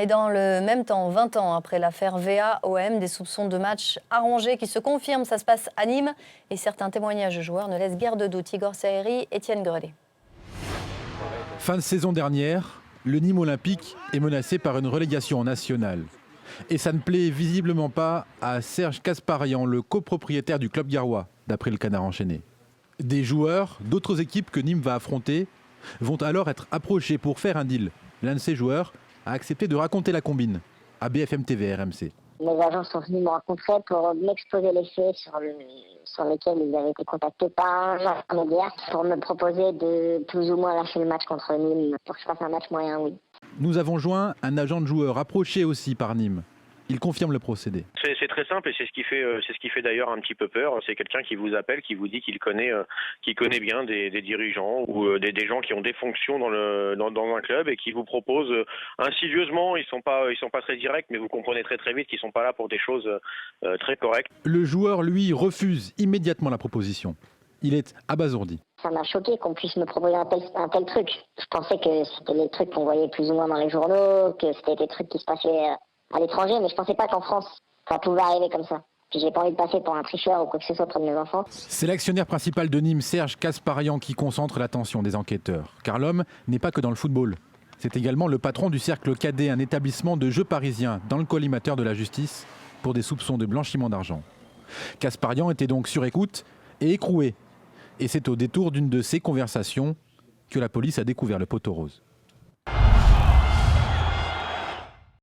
Et dans le même temps, 20 ans après l'affaire VA-OM, des soupçons de match arrangé qui se confirment. Ça se passe à Nîmes et certains témoignages de joueurs ne laissent guère de doute. Igor Serri, Étienne Grelet. Fin de saison dernière, le Nîmes Olympique est menacé par une relégation en nationale. Et ça ne plaît visiblement pas à Serge Kasparian, le copropriétaire du club garrois, d'après le Canard enchaîné. Des joueurs d'autres équipes que Nîmes va affronter vont alors être approchés pour faire un deal. L'un de ces joueurs a accepté de raconter la combine à BFM TV RMC. Les agents sont venus me rencontrer pour m'exposer les faits sur lesquels ils avaient été contactés par un intermédiaire pour me proposer de plus ou moins lâcher le match contre Nîmes pour que je fasse un match moyen, oui. Nous avons joint un agent de joueur approché aussi par Nîmes. Il confirme le procédé. C'est très simple et c'est ce qui fait d'ailleurs un petit peu peur. C'est quelqu'un qui vous appelle, qui vous dit qu'il connaît bien des dirigeants ou des gens qui ont des fonctions dans un club et qui vous proposent insidieusement. Ils sont pas très directs, mais vous comprenez très vite qu'ils sont pas là pour des choses très correctes. Le joueur, lui, refuse immédiatement la proposition. Il est abasourdi. Ça m'a choqué qu'on puisse me proposer un tel truc. Je pensais que c'était les trucs qu'on voyait plus ou moins dans les journaux, que c'était des trucs qui se passaient à l'étranger, mais je pensais pas qu'en France, ça pouvait arriver comme ça. Puis j'ai pas envie de passer pour un tricheur ou quoi que ce soit près de mes enfants. C'est l'actionnaire principal de Nîmes, Serge Kasparian, qui concentre l'attention des enquêteurs. Car l'homme n'est pas que dans le football. C'est également le patron du Cercle Cadet, un établissement de jeux parisien dans le collimateur de la justice pour des soupçons de blanchiment d'argent. Kasparian était donc sur écoute et écroué. Et c'est au détour d'une de ces conversations que la police a découvert le poteau rose.